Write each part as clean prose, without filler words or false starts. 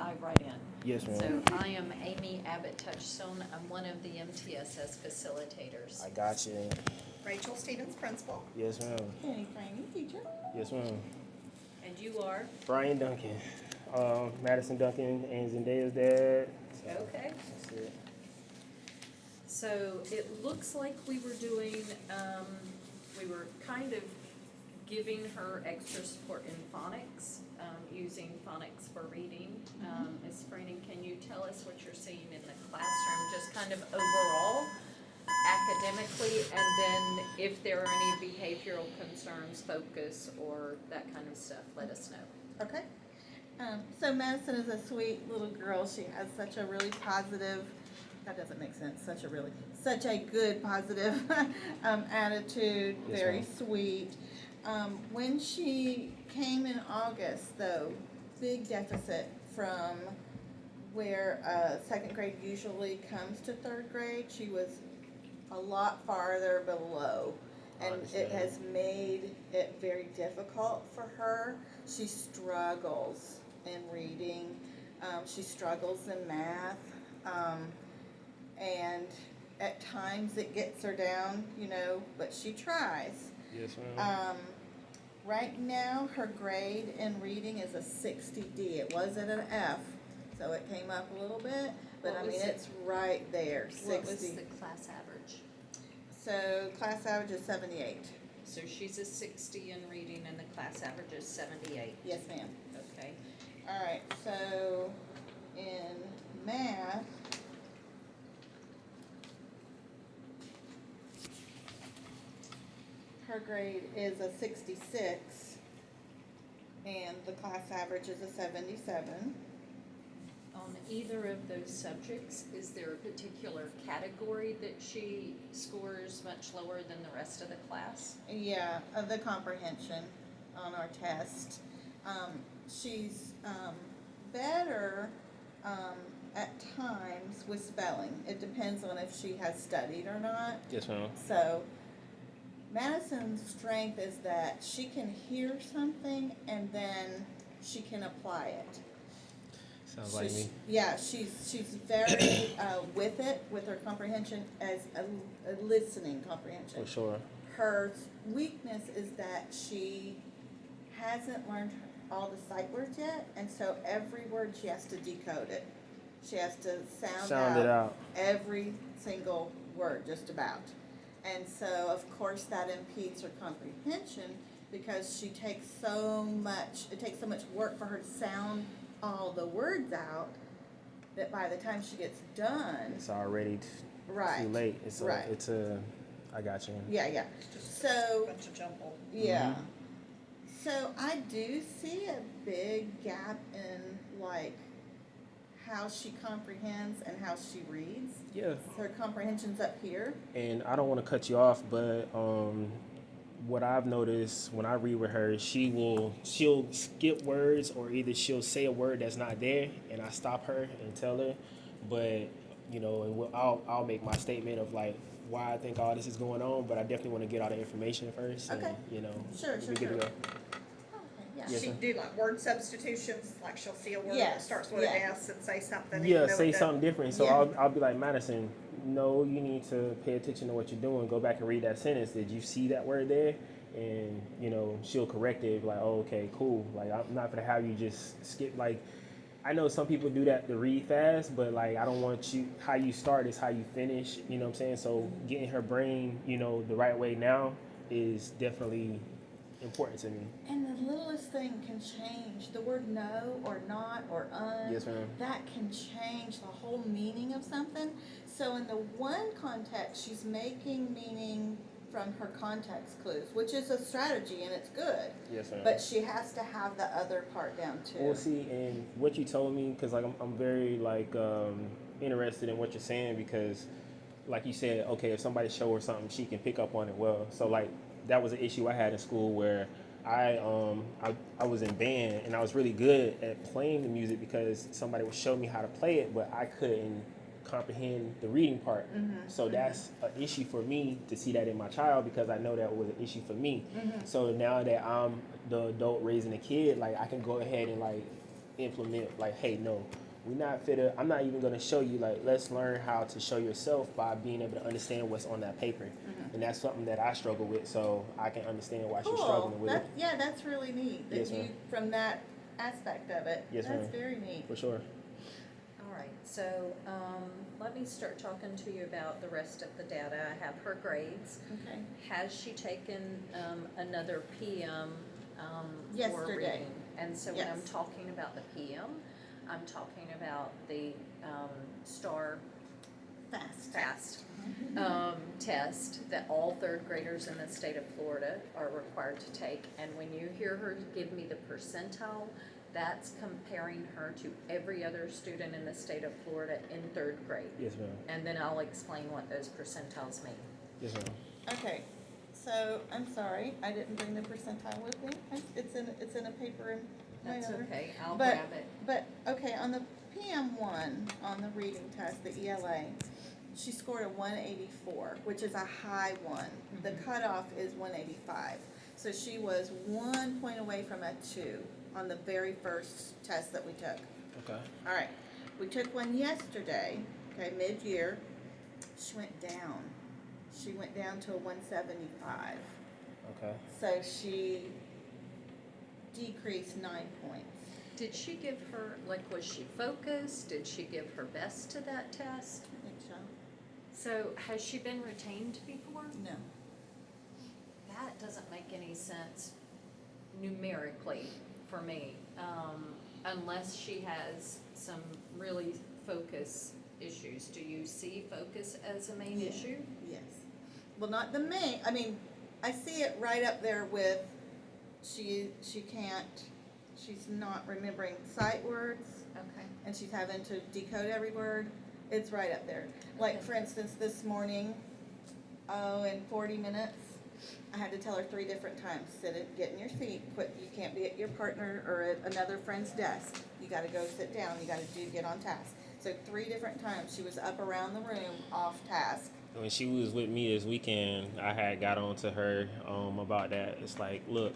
dive right in. Yes, ma'am. So I am Amy Abbott Touchstone. I'm one of the MTSS facilitators. I got you. Rachel Stevens, principal. Yes, ma'am. Penny Franny, teacher. Yes, ma'am. And you are? Brian Duncan. Madyson Duncan and Zendaya's dad. So, Okay. that's it. So it looks like we were doing, we were kind of giving her extra support in phonics, using phonics for reading. Ms. Franny, can you tell us what you're seeing in the classroom, just kind of overall, academically, and then if there are any behavioral concerns, focus, or that kind of stuff, let us know. Okay. So Madyson is a sweet little girl. She has such a really positive, that doesn't make sense, such a good positive attitude, Yes, very ma'am. sweet. When she came in August, though, big deficit from where second grade usually comes to third grade. She was a lot farther below, and it has made it very difficult for her. She struggles in reading, she struggles in math, and at times it gets her down, but she tries. Yes, ma'am. Right now, her grade in reading is a 60D. It was at an F, so it came up a little bit, but What I was mean, it? it's right there, 60. What was the class average? So class average is 78. So she's a 60 in reading and the class average is 78. Yes, ma'am. Okay. All right, so in math, her grade is a 66, and the class average is a 77. On either of those subjects, is there a particular category that she scores much lower than the rest of the class? Yeah, the comprehension on our test. She's better at times with spelling. It depends on if she has studied or not. Yes, ma'am. So Madyson's strength is that she can hear something and then she can apply it. Sounds like me. Yeah, she's very with her comprehension as a listening comprehension. For sure. Her weakness is that she hasn't learned all the sight words yet, and so every word she has to decode it. She has to sound it out. every single word, just about. And so, of course, that impedes her comprehension because it takes so much work for her to sound all the words out that by the time she gets done, It's already right, too late. right. I got you. Yeah. Just So, a bunch of jumble. yeah. So I do see a big gap in like how she comprehends and how she reads. Yeah. Her comprehension's up here. And I don't want to cut you off, but what I've noticed when I read with her, she'll skip words, or either she'll say a word that's not there, and I stop her and tell her. But I'll make my statement of like why I think all this is going on. But I definitely want to get all the information first. Okay. And, Sure. we good to go. Okay, yeah. Yes, She sir. do like word substitutions, like she'll see a word that Yes, starts with yeah. an S and say something. Yeah, even though say it something different. So Yeah. I'll be like, Madyson, no, you need to pay attention to what you're doing. Go back and read that sentence. Did you see that word there? And, she'll correct it. Like, oh, okay, cool. Like, I'm not going to have you just skip. Like, I know some people do that to read fast, but, like, I don't want how you start is how you finish. You know what I'm saying? So getting her brain, the right way now is definitely important to me. And the littlest thing can change. The word no or not or Yes, ma'am. that can change the whole meaning of something. So in the one context, she's making meaning from her context clues, which is a strategy and it's good. Yes, ma'am. But she has to have the other part down too. Well, see, and what you told me, because like I'm very interested in what you're saying, because like you said, okay, if somebody show her something, she can pick up on it well. So like that was an issue I had in school where I was in band and I was really good at playing the music because somebody would show me how to play it, but I couldn't comprehend the reading part. So that's an issue for me to see that in my child, because I know that was an issue for me. So now that I'm the adult raising a kid, like I can go ahead and like implement like, hey, no, we not fit. I'm not even gonna show you. Like, let's learn how to show yourself by being able to understand what's on that paper, and that's something that I struggle with. So I can understand why she's struggling with it. Yeah, that's really neat. That Yes, ma'am. from that aspect of it. Yes, that's ma'am. very neat. For sure. All right, so let me start talking to you about the rest of the data. I have her grades. Okay. Has she taken another PM for Yesterday. reading? And so when I'm Yes. talking about the PM, I'm talking about the STAR FAST test that all third graders in the state of Florida are required to take. And when you hear her give me the percentile, that's comparing her to every other student in the state of Florida in third grade. Yes, ma'am. And then I'll explain what those percentiles mean. Yes, ma'am. Okay, so I'm sorry, I didn't bring the percentile with me. It's in a paper in my That's other. okay, I'll But- grab it. But, okay, on the PM1, on the reading test, the ELA, she scored a 184, which is a high one. The cutoff is 185. So she was 1 point away from a 2 on the very first test that we took. Okay. All right, we took one yesterday, okay, mid-year. She went down. She went down to a 175. Okay. So she decreased 9 points. Did she give her, like, was she focused? Did she give her best to that test? I think so. So has she been retained before? No. That doesn't make any sense numerically for me, unless she has some really focus issues. Do you see focus as a main Yeah. issue? Yes. Well, not the main, I mean, I see it right up there with she can't, she's not remembering sight words Okay. and she's having to decode every word. It's right up there. Like, Okay. for instance, this morning, in 40 minutes, I had to tell her 3 different times, get in your seat, you can't be at your partner or at another friend's desk. You gotta go sit down, you gotta get on task. So 3 different times she was up around the room off task. When she was with me this weekend, I had got on to her about that. It's like, look,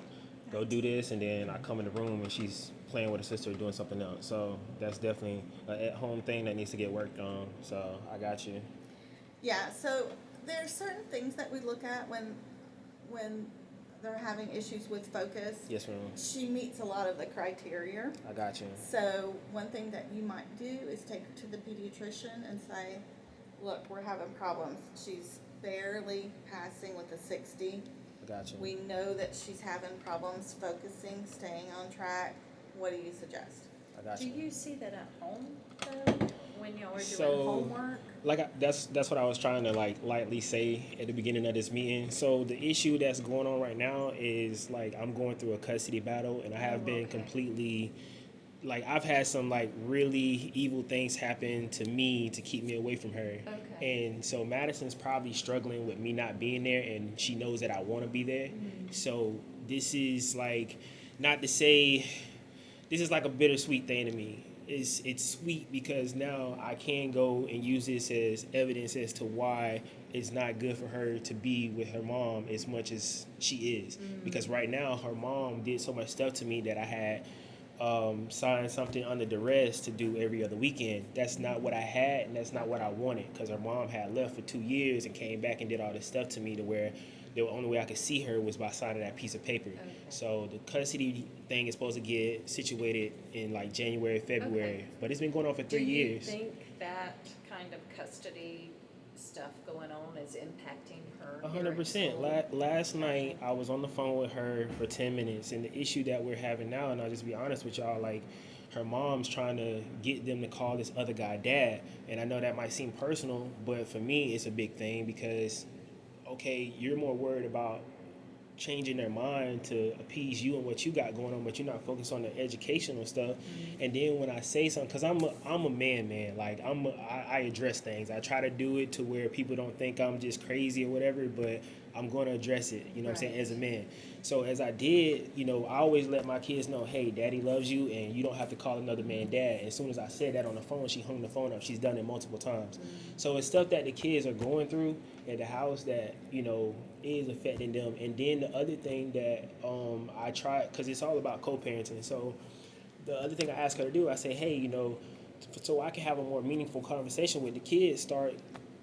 go do this, and then I come in the room and she's playing with her sister doing something else. So that's definitely an at-home thing that needs to get worked on. So I got you. Yeah, so there are certain things that we look at when they're having issues with focus. Yes, ma'am. She meets a lot of the criteria. I got you. So one thing that you might do is take her to the pediatrician and say, look, we're having problems. She's barely passing with a 60. I got you. We know that she's having problems focusing, staying on track. What do you suggest? I got Do you. you see that at home, though, when y'all are doing So, homework? That's what I was trying to like lightly say at the beginning of this meeting. So the issue that's going on right now is like I'm going through a custody battle, and I have been okay. completely like I've had some like really evil things happen to me to keep me away from her. Okay. And so Madison's probably struggling with me not being there, and she knows that I want to be there. So this is like, not to say, this is like a bittersweet thing to me. It's sweet because now I can go and use this as evidence as to why it's not good for her to be with her mom as much as she is. Because right now her mom did so much stuff to me that I had signed something under duress to do every other weekend. That's not what I had, and that's not what I wanted, because her mom had left for 2 years and came back and did all this stuff to me to where the only way I could see her was by signing that piece of paper. Okay. So the custody thing is supposed to get situated in like January, February, Okay. but it's been going on for 3 years. Do you think that kind of custody stuff going on is impacting her? here at 100%. school? Last night I was on the phone with her for 10 minutes, and the issue that we're having now, and I'll just be honest with y'all, like her mom's trying to get them to call this other guy dad, and I know that might seem personal, but for me it's a big thing because, okay, you're more worried about changing their mind to appease you and what you got going on, but you're not focused on the educational stuff. And then when I say something, because I'm a man, like I address things. I try to do it to where people don't think I'm just crazy or whatever, but I'm going to address it, you know what I'm saying, as a man. So as I did, I always let my kids know, hey, daddy loves you and you don't have to call another man dad. And as soon as I said that on the phone, she hung the phone up. She's done it multiple times. So it's stuff that the kids are going through at the house that, is affecting them. And then the other thing that I try, because it's all about co-parenting. So the other thing I ask her to do, I say, hey, you know, so I can have a more meaningful conversation with the kids, start,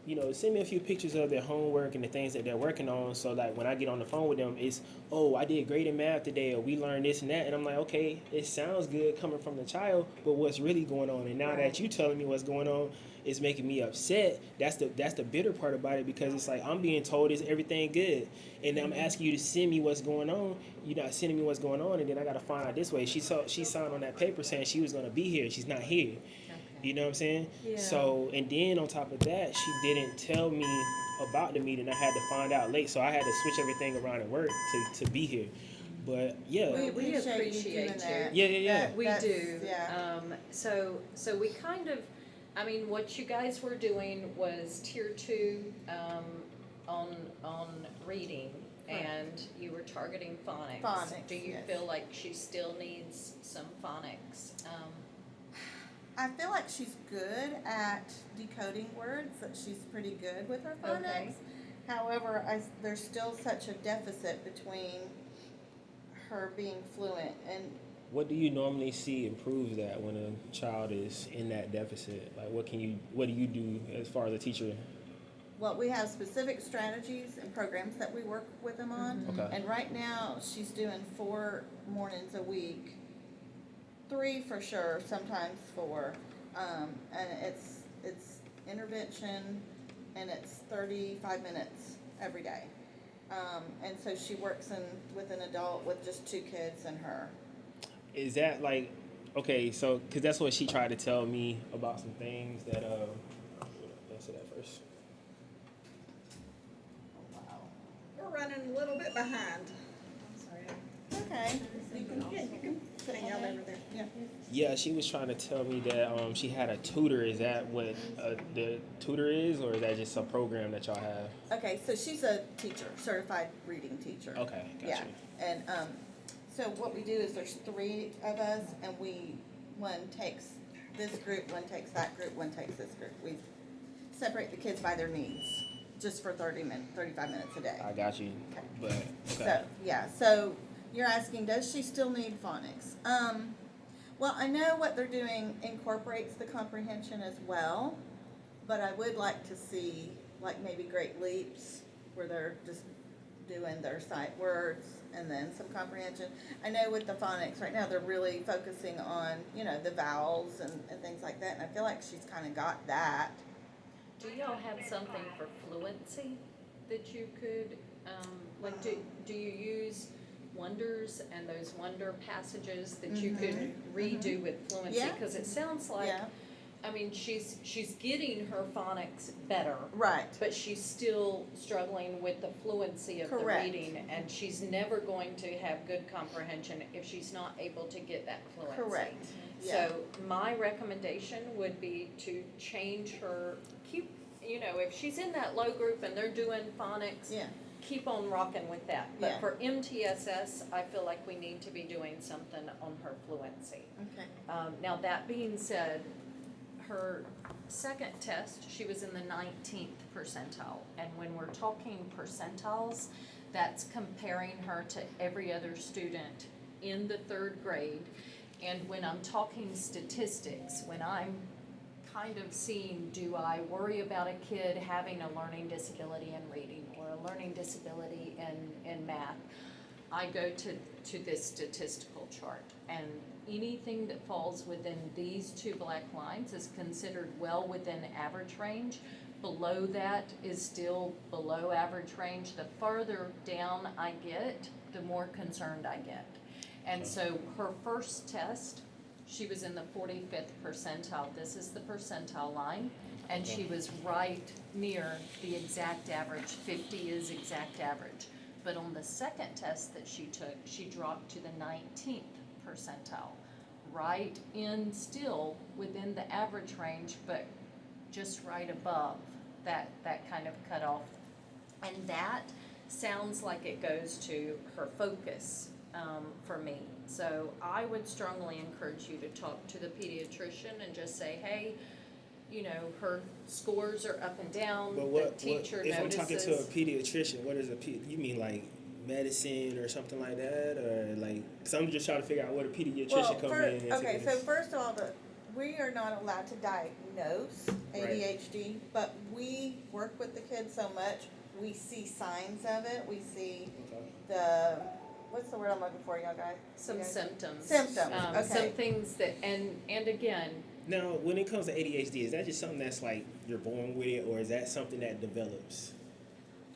you know, send me a few pictures of their homework and the things that they're working on, so like when I get on the phone with them, it's, oh, I did great in math today, or we learned this and that, and I'm like, okay, it sounds good coming from the child, but what's really going on? And now that you telling me what's going on, it's making me upset. That's the bitter part about it, because it's like I'm being told is everything good, and I'm asking you to send me what's going on. You're not sending me what's going on, and then I got to find out this way. She signed on that paper saying she was gonna be here. She's not here. You know what I'm saying? Yeah. So, and then on top of that, she didn't tell me about the meeting. I had to find out late, so I had to switch everything around at work to be here. But yeah, We We appreciate you appreciate doing you. that. Yeah. We That's- do. Yeah. So we kind of, I mean, what you guys were doing was tier 2 on reading, and you were targeting phonics. Phonics, Do you yes. feel like she still needs some phonics? I feel like she's good at decoding words, that she's pretty good with her phonics. Okay. However, there's still such a deficit between her being fluent and what do you normally see improves that when a child is in that deficit? Like, what do you do as far as a teacher? well, we have specific strategies and programs that we work with them on. Okay. And right now, she's doing 4 mornings a week, 3 for sure, sometimes 4. And it's intervention, and it's 35 minutes every day. And so she works with an adult with just 2 kids and her. Is that like, okay, so because that's what she tried to tell me about some things that answer that first. We're running a little bit behind. I'm sorry. Okay. Yeah, you can hang out over there. Yeah. Yeah, she was trying to tell me that she had a tutor. Is that what the tutor is, or is that just a program that y'all have? Okay, so she's a teacher, certified reading teacher. Okay, gotcha. Yeah, and so what we do is there's 3 of us, and one takes this group, one takes that group, one takes this group. We separate the kids by their needs, just for 35 minutes a day. I got you. Okay. But okay. So, yeah, so you're asking, does she still need phonics? Well, I know what they're doing incorporates the comprehension as well, but I would like to see, like, maybe Great Leaps, where they're just doing their sight words and then some comprehension. I know with the phonics right now, they're really focusing on, you know, the vowels and things like that, and I feel like she's kind of got that. Do y'all have something for fluency that you could, like, do you use wonders and those wonder passages that you could redo with fluency? Yeah. Because it sounds like, Yeah. I mean, she's getting her phonics better, Right. but she's still struggling with the fluency of Correct. the reading, and she's never going to have good comprehension if she's not able to get that fluency. Correct. Yeah. So my recommendation would be to change her, if she's in that low group and they're doing phonics, Yeah. keep on rocking with that. But Yeah. for MTSS, I feel like we need to be doing something on her fluency. Okay. Now, that being said, her second test, she was in the 19th percentile. And when we're talking percentiles, that's comparing her to every other student in the 3rd grade. And when I'm talking statistics, when I'm kind of seeing, do I worry about a kid having a learning disability in reading or a learning disability in math, I go to this statistical chart. And anything that falls within these 2 black lines is considered well within average range. Below that is still below average range. The farther down I get, the more concerned I get. And so her first test, she was in the 45th percentile. This is the percentile line, and she was right near the exact average. 50 is exact average. But on the second test that she took, she dropped to the 19th percentile, right in still within the average range, but just right above that kind of cutoff. And that sounds like it goes to her focus for me. So I would strongly encourage you to talk to the pediatrician and just say, hey, her scores are up and down. But The what teacher if I'm talking to a notices. pediatrician? What is you mean like medicine or something like that, or like? Cause I'm just trying to figure out where the pediatrician come in. Into okay, this. so first of all, we are not allowed to diagnose ADHD, but we work with the kids so much, we see signs of it. We see what's the word I'm looking for, y'all guys? Some symptoms. Symptoms, okay. Some things that, and again, Now, when it comes to ADHD, is that just something that's like you're born with it, or is that something that develops?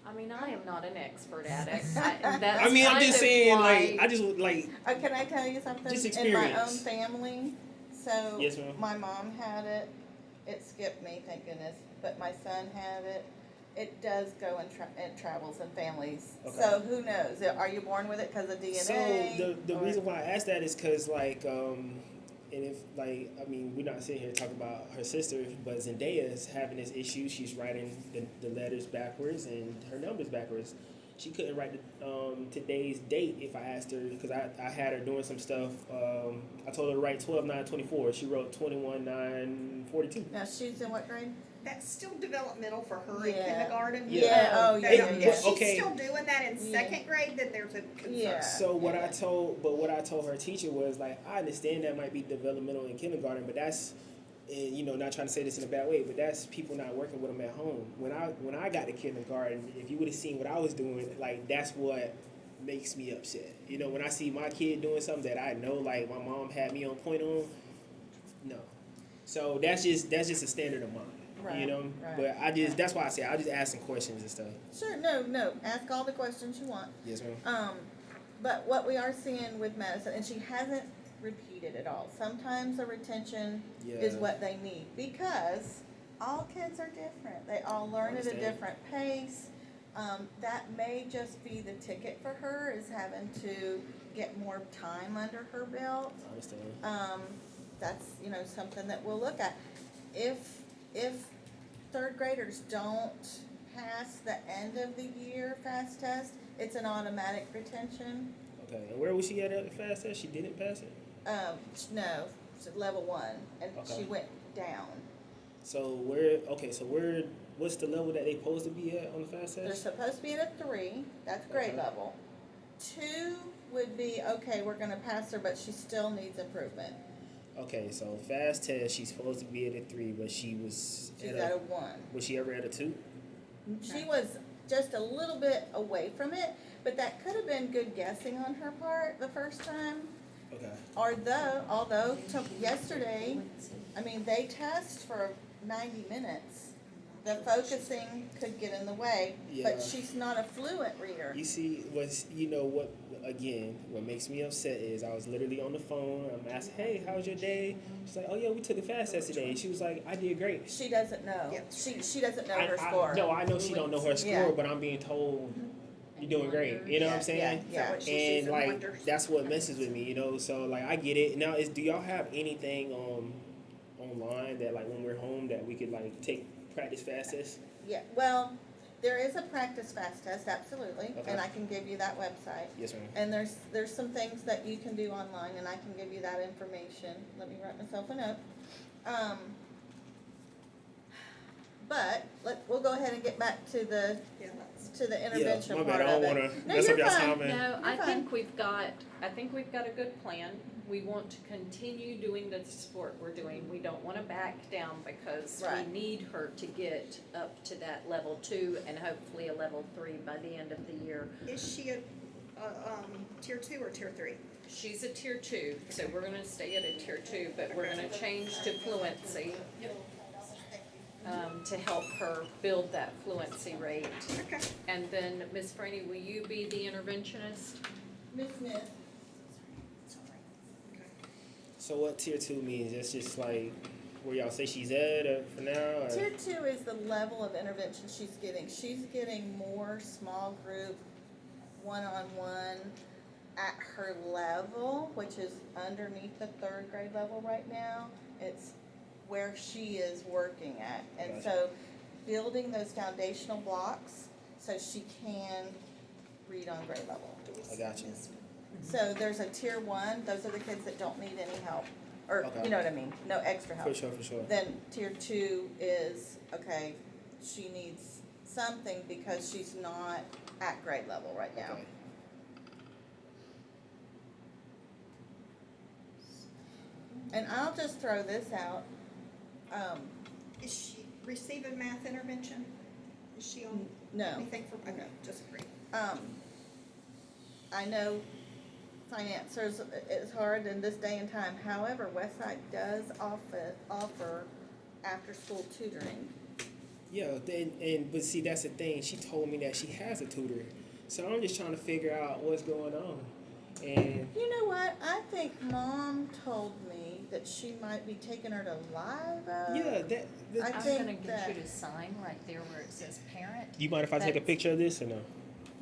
I mean, I am not an expert at it. I mean, I'm just saying, like, I just like. Can I tell you something? Just In my own experience. family, so Yes, ma'am. my mom had it. It skipped me, thank goodness. But my son had it. It does go and it travels in families. Okay. So who knows? Are you born with it because of DNA? So the reason why I asked that is because like and if like I mean we're not sitting here talking about her sister, but Zendaya is having this issue. She's writing the letters backwards and her numbers backwards. She couldn't write today's date if I asked her, because I had her doing some stuff. I told her to write 12/9/24. She wrote 21/9/42. Now she's in what grade? That's still developmental for her in Yeah. kindergarten. Yeah. Oh, yeah, yeah, yeah. If she's Okay. still doing that in Yeah. second grade, then there's a concern. Yeah. So what I told her teacher was like, I understand that might be developmental in kindergarten, but that's, and you know, not trying to say this in a bad way, but that's people not working with them at home. When I got to kindergarten, if you would have seen what I was doing, like that's what makes me upset. You know, when I see my kid doing something that I know, like my mom had me on point on, no. So that's just a standard of mine. Right, You know, right, but that's why I say I just ask some questions and stuff. Sure. No. Ask all the questions you want. Yes, ma'am. But what we are seeing with Madyson, and she hasn't repeated it all. Sometimes the retention is Yeah. what they need, because all kids are different. They all learn at a Understand. different pace. That may just be the ticket for her, is having to get more time under her belt. I understand. That's, something that we'll look at. If third graders don't pass the end of the year FAST test, it's an automatic retention. Okay, and where was she at the fast test? She didn't pass it? No, it's at level 1, and Okay. she went down. So what's the level that they supposed to be at on the fast They're test? supposed to be at a 3, that's grade Okay. level. 2 would be, okay, we're gonna pass her, but she still needs improvement. Okay, so fast test, she's supposed to be at a 3, but she was She's at at a 1. was she ever at a 2? She was just a little bit away from it, but that could have been good guessing on her part the first time. Okay. Although yesterday, they test for 90 minutes. The focusing could get in the way, Yeah. but she's not a fluent reader. You see, what makes me upset is I was literally on the phone. I'm asking, hey, how was your day? She's like, oh yeah, we took a fast test today. She was like, I did great. She doesn't know. Yep. She doesn't know her score. No, I know she don't know her score, Yeah. but I'm being told you're doing great. You know what I'm saying? Yeah. What she sees And in like wonders. that's what messes with me, So like I get it. Now do y'all have anything online that like when we're home that we could like take practice fast tests? Yeah. Well, there is a practice fast test, absolutely, Okay. and I can give you that website. Yes, ma'am. And there's some things that you can do online, and I can give you that information. Let me write myself a note. But we'll go ahead and get back to the Yeah, that's. intervention my part bad. I of don't it. wanna No, mess you're up y'all's fine. time, man. no, I You're think we've got a good plan. We want to continue doing the sport we're doing. We don't want to back down because Right. we need her to get up to that level 2 and hopefully a level 3 by the end of the year. Is she a tier 2 or tier 3? She's a tier 2, so we're going to stay at a tier 2, but we're going to change to fluency to help her build that fluency rate. Okay. And then, Ms. Franny, will you be the interventionist? Ms. Smith. So what tier 2 means? It's just like where y'all say she's at for now? Or? Tier 2 is the level of intervention she's getting. She's getting more small group, one-on-one at her level, which is underneath the third grade level right now. It's where she is working at. And Gotcha. so building those foundational blocks so she can read on grade level. I got you. So there's a tier 1, those are the kids that don't need any help, or Okay. you know what I mean, no extra help. For sure. Then tier 2 is, okay, she needs something because she's not at grade level right now. Okay. And I'll just throw this out. Is she receiving math intervention? Is she on No. anything for, okay, just agree. I know financiers is hard in this day and time. However, Westside does offer after-school tutoring. Yeah, but see, that's the thing. She told me that she has a tutor, so I'm just trying to figure out what's going on. And You know what? I think Mom told me that she might be taking her to Live Oak. yeah, I I'm think gonna get that- you to sign right there where it says parent. you mind if I take a That's- picture of this or no?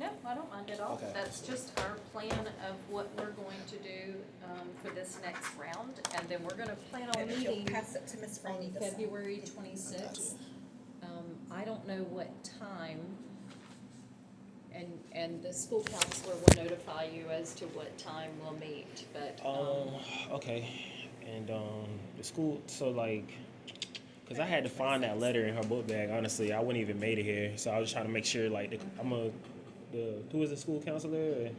No, I don't mind at all. Okay. That's just our plan of what we're going to do, for this next round, and then we're gonna plan on And if you'll meeting pass it to Miss on Franny to sign. February 26th. I don't know what time, and the school counselor will notify you as to what time we'll meet, but, Okay. And the school, so like, cause I had to find that letter in her book bag. Honestly, I wouldn't even made it here, so I was trying to make sure like who is the school counselor?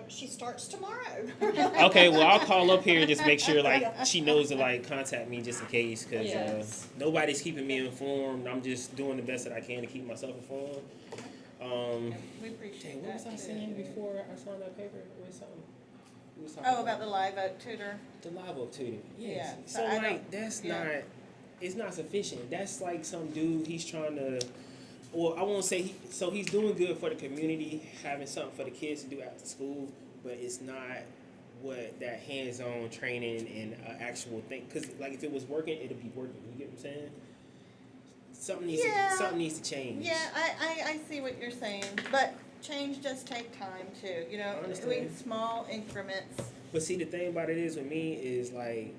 She starts tomorrow. Okay, well I'll call up here and just make sure like she knows to like contact me just in case, cause Yes. nobody's keeping me informed. I'm just doing the best that I can to keep myself informed. We appreciate Dang, what was that I too. saying before I signed that paper? What was something? We was talking Oh, about the Live Oak tutor? the Live Oak tutor. Yes. Yeah, So so I like don't- that's yeah. not. It's not sufficient. That's like some dude. He's trying to. Well, I won't say so he's doing good for the community, having something for the kids to do after school, but it's not what that hands-on training and actual thing. Because like if it was working, it'd be working. You get what I'm saying? Something needs to change. Yeah, I see what you're saying, but change does take time too, you know, I understand. doing small increments. But see, the thing about it is with me is like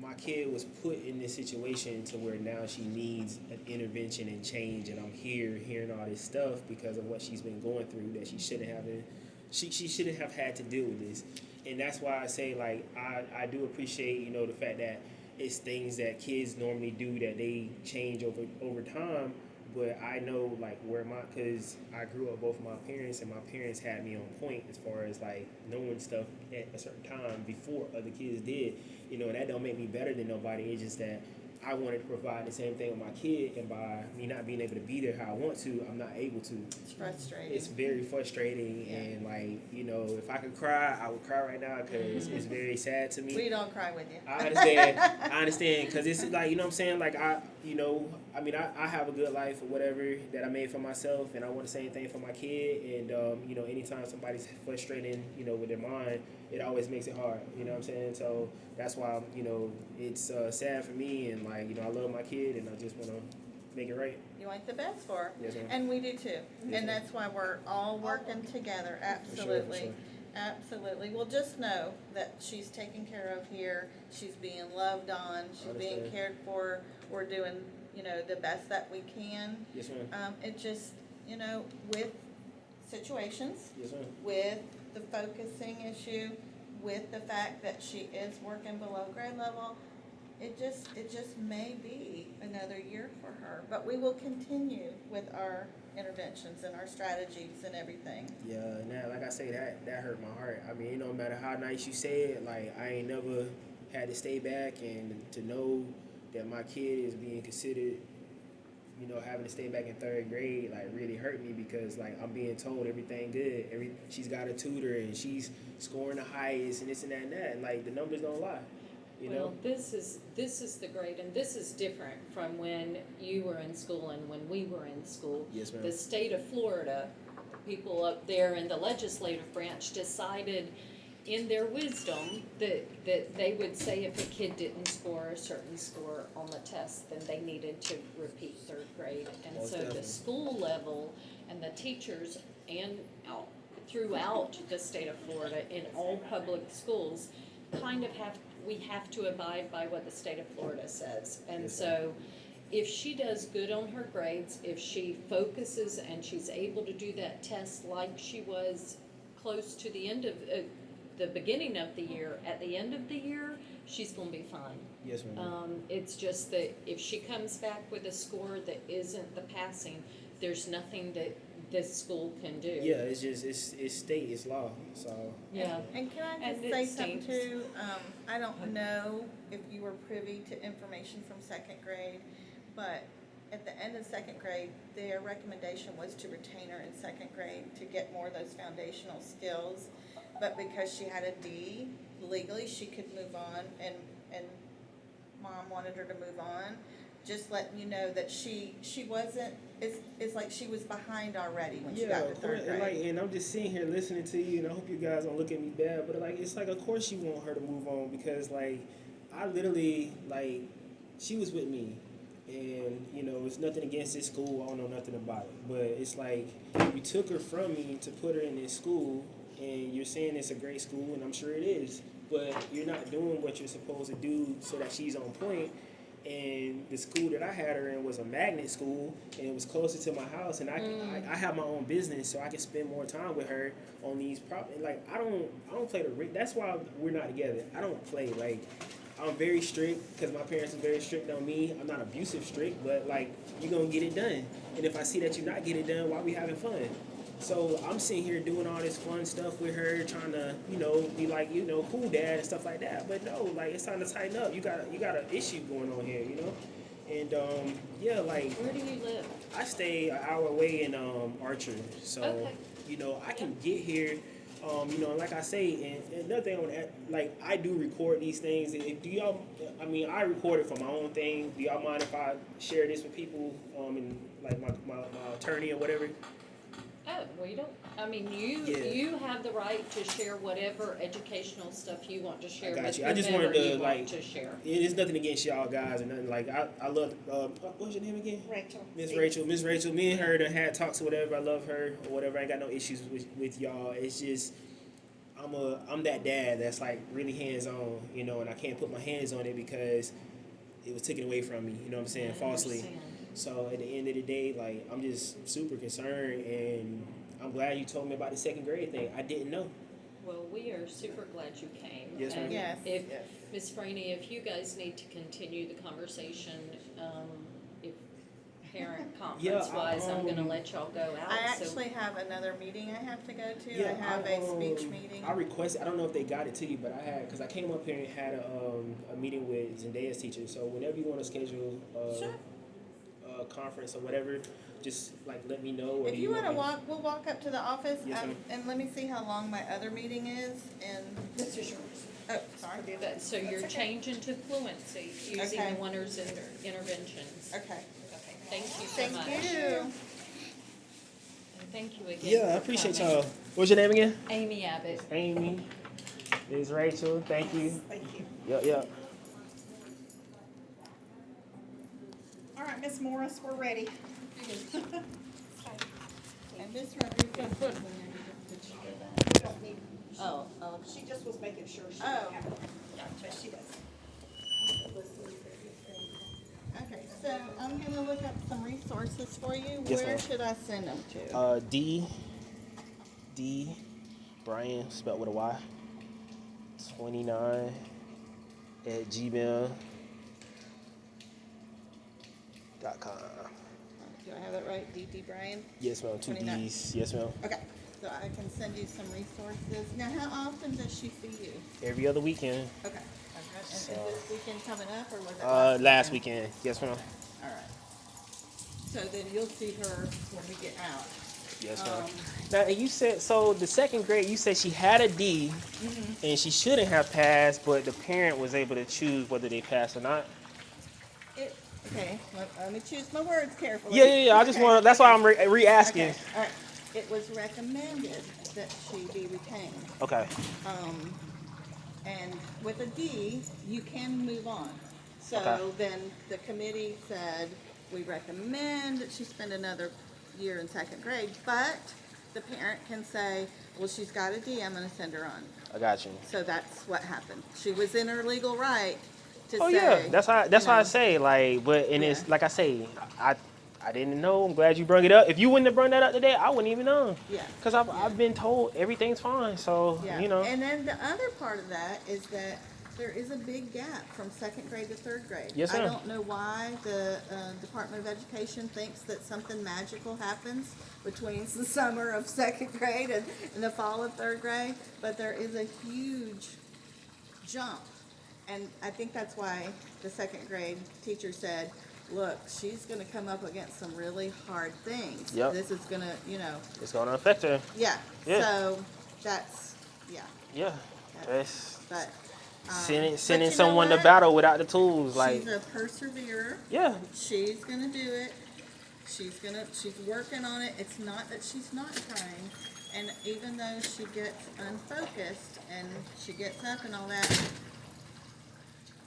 my kid was put in this situation to where now she needs an intervention and change, and I'm hearing all this stuff because of what she's been going through that she shouldn't have been. She shouldn't have had to deal with this, and that's why I say like I do appreciate the fact that it's things that kids normally do that they change over time. But I know like because I grew up both my parents, and my parents had me on point as far as like knowing stuff at a certain time before other kids did, and that don't make me better than nobody. It's just that I wanted to provide the same thing with my kid, and by me not being able to be there how I want to, I'm not able to. It's frustrating. It's very frustrating, Yeah. and like if I could cry, I would cry right now because it's very sad to me. We don't cry with you. I understand, because it's like, what I'm saying, like, I have a good life or whatever that I made for myself, and I want the same thing for my kid, and, anytime somebody's frustrating, with their mind, it always makes it hard, you know what I'm saying? So that's why, it's sad for me, and, like, I love my kid, and I just want to make it right. You want the best for her. Yes, ma'am. And we do too. Yes, And ma'am. that's why we're all working together, For absolutely. sure. Absolutely. Well, just know that she's taken care of here. She's being loved on. She's being Understand. cared for. We're doing, the best that we can. Yes, ma'am. It just, with situations, Yes, ma'am. with the focusing issue, with the fact that she is working below grade level, it just may be another year for her. But we will continue with our interventions and our strategies and everything. Yeah, and that, like I say, that hurt my heart. I mean, no matter how nice you say it, like, I ain't never had to stay back, and to know that my kid is being considered, having to stay back in third grade, like, really hurt me, because, like, I'm being told everything good. She's got a tutor, and she's scoring the highest, and this and that and that, and, like, the numbers don't lie, Well, this is the grade, and this is different from when you were in school and when we were in school. Yes, ma'am. The state of Florida, people up there in the legislative branch decided in their wisdom that they would say if a kid didn't score a certain score on the test, then they needed to repeat third grade. And Most so the definitely. school level and the teachers and throughout the state of Florida in all public schools kind of we have to abide by what the state of Florida says. And Yes, so if she does good on her grades, if she focuses and she's able to do that test like she was close to the end of the beginning of the year, at the end of the year, she's going to be fine. Yes, ma'am. It's just that if she comes back with a score that isn't the passing, there's nothing this school can do. Yeah, it's just it's state, it's law. So Yeah. And can I And just it say something stinks. too? I don't know if you were privy to information from second grade, but at the end of second grade, their recommendation was to retain her in second grade to get more of those foundational skills. But because she had a D, legally she could move on, and mom wanted her to move on. Just letting you know that she wasn't, it's like she was behind already when she got to third and grade. and I'm just sitting here listening to you, and I hope you guys don't look at me bad, but like it's like of course you want her to move on because like I literally like she was with me, and you know it's nothing against this school, I don't know nothing about it, but it's like you took her from me to put her in this school, and you're saying it's a great school, and I'm sure it is, but you're not doing what you're supposed to do so that she's on point. And the school that I had her in was a magnet school, and it was closer to my house, and I have my own business, so I can spend more time with her on these like I don't play that's why we're not together. I don't play, like I'm very strict because my parents are very strict on me. I'm not abusive strict, but like you're gonna get it done, and if I see that you're not getting it done, why we having fun? So I'm sitting here doing all this fun stuff with her, trying to, you know, be like, you know, cool dad and stuff like that. But no, like it's time to tighten up. You got an issue going on here, you know. And yeah, like Where do you live? I stay an hour away in Archer, so Okay. you know I can get here. You know, like I say, and another thing on that, like I do record these things. Do y'all? I mean, I record it for my own thing. Do y'all mind if I share this with people? And like my attorney or whatever. Oh, we don't, I mean, Yeah. you have the right to share whatever educational stuff you want to share got with you. I just whomever wanted to, you like, want to share. It's nothing against y'all guys or nothing. Like I love. What's your name again? Rachel. Miss Rachel. Miss Rachel. Me and her done had talks or whatever. I love her or whatever. I ain't got no issues with y'all. It's just I'm that dad that's like really hands on, you know, and I can't put my hands on it because it was taken away from me. You know what I'm saying? I Falsely. understand. So at the end of the day, like I'm just super concerned, and I'm glad you told me about the second grade thing. I didn't know. Well, we are super glad you came. Yes, ma'am. And Yes, If, yes. Ms. Franey, if you guys need to continue the conversation, if parent conference wise, I'm gonna let y'all go out. I so- actually have another meeting I have to go to. Yeah, I have a speech meeting. I requested. I don't know if they got it to you, but I had because I came up here and had a meeting with Zendaya's teacher. So whenever you want to schedule Sure. a conference or whatever, just like let me know. Or If you want to walk, we'll walk up to the office, Yes, ma'am. and let me see how long my other meeting is, and, This is yours. oh, sorry. So you're That's okay. changing to fluency using Okay. the Winners interventions. Okay. Okay, thank you so Thank much. you. And thank you again. Yeah, I for appreciate coming. y'all. What's your name again? Amy Abbott. Amy. Ms. Rachel. Thank you. Thank you. Yeah. All right, Miss Morris, we're ready. And Miss Rodriguez, did she go back? We don't need- Oh, She just was making sure she Oh. didn't have it. But she does. okay, so I'm gonna look up some resources for you. Yes, Where ma'am. should I send them to? D Brian spelled with a Y 29 at gmail.com. Do I have that right? D.D. Bryan? Yes, ma'am. 2 29. D's. Yes, ma'am. Okay, so I can send you some resources. Now, how often does she see you? Every other weekend. Okay. And is So- this weekend coming up, or was it Last weekend. Yes, ma'am. All right. So then you'll see her when we get out. Yes, ma'am. Um, Now, and you said, so the second grade, you said she had a D, and she shouldn't have passed, but the parent was able to choose whether they passed or not. Okay, let me choose my words carefully. Yeah. I just Okay. want to, that's why I'm re-asking. Okay, all right. It was recommended that she be retained. Okay. And with a D, you can move on. So Okay. then the committee said, we recommend that she spend another year in second grade, but the parent can say, well, she's got a D, I'm gonna send her on. I got you. So that's what happened. She was in her legal right to Oh say. yeah, that's why you I know, say like, but and it's Yeah. like I say, I didn't know. I'm glad you brought it up. If you wouldn't have brought that up today, I wouldn't even know. Yeah. Cause I've been told everything's fine. So Yeah. you know. And then the other part of that is that there is a big gap from second grade to third grade. Yes, I ma'am. don't know why the Department of Education thinks that something magical happens between the summer of second grade and the fall of third grade, but there is a huge jump. And I think that's why the second grade teacher said, look, she's gonna come up against some really hard things. Yep. This is gonna, It's gonna affect her. yeah. Yeah. So that's, yeah. Yeah. It's But sending but you know someone to what? battle without the tools, like She's a perseverer. yeah. She's gonna do it. She's working on it. It's not that she's not trying. And even though she gets unfocused and she gets up and all that,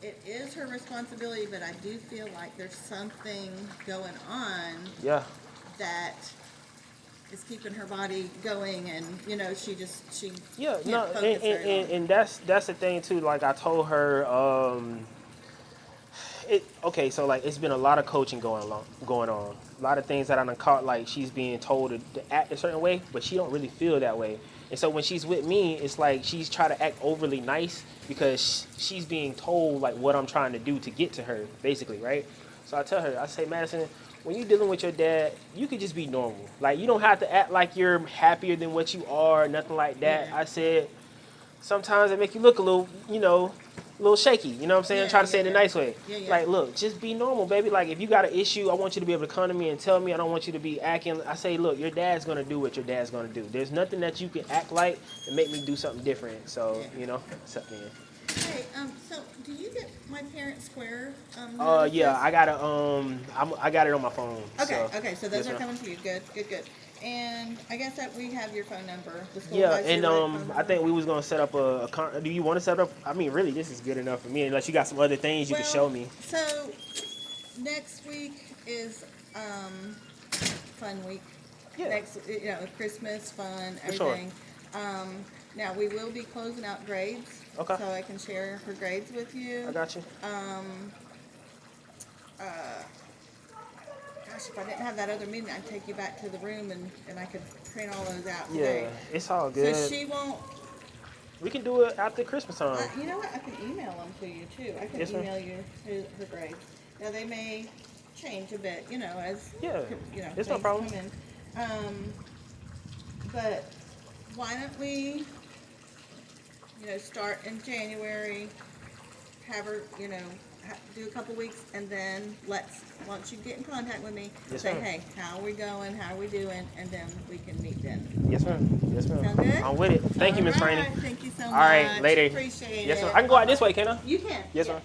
it is her responsibility, but I do feel like there's something going on Yeah. that is keeping her body going, and she Yeah, can't no, focus very long. and that's the thing too. Like I told her, okay, so like it's been a lot of coaching going on. A lot of things that I done caught, like she's being told to act a certain way, but she don't really feel that way. And so when she's with me, it's like she's trying to act overly nice because she's being told like what I'm trying to do to get to her, basically, right? So I tell her, I say, Madyson, when you're dealing with your dad, you could just be normal. Like you don't have to act like you're happier than what you are, nothing like that. Yeah. I said, sometimes it make you look a little, a little shaky. You know what I'm saying? Yeah, Try to say it in a yeah. nice way. Yeah, yeah. Like, look, just be normal, baby. Like, if you got an issue, I want you to be able to come to me and tell me. I don't want you to be acting. I say, look, your dad's going to do what your dad's going to do. There's nothing that you can act like and make me do something different. So, Yeah. it's up to you. Hey, so do you get My Parent Square? Yeah, notices? I got I got it on my phone. Okay, so. okay, so those Yes, are ma'am. coming to you. Good. And I guess that we have your phone number. The school Yeah, has your and phone I number. think we was gonna set up do you want to set up? I mean, really, this is good enough for me. Unless you got some other things you can show me. So next week is fun week. Yeah. Next, Christmas fun, For sure. everything. Now we will be closing out grades. Okay. So I can share her grades with you. I got you. Gosh, if I didn't have that other meeting, I'd take you back to the room and I could print all those out Yeah, today. it's all good. So she won't. We can do it after Christmas time. You know what? I can email them to you too. I can Yes, ma'am. email you her grades. Now they may change a bit, as Yeah, it's no things problem. come in. But why don't we, start in January, have her, do a couple weeks, and then once you get in contact with me, Yes, say, ma'am. hey, how are we going? How are we doing? And then we can meet then. Yes, ma'am. Yes, ma'am. Sound good? I'm with it. Thank you, Miss All Franny. right, thank you so much. All right, later. Appreciate it. Yes, ma'am. I can go out this way, can I? You can. Yes, yeah. ma'am.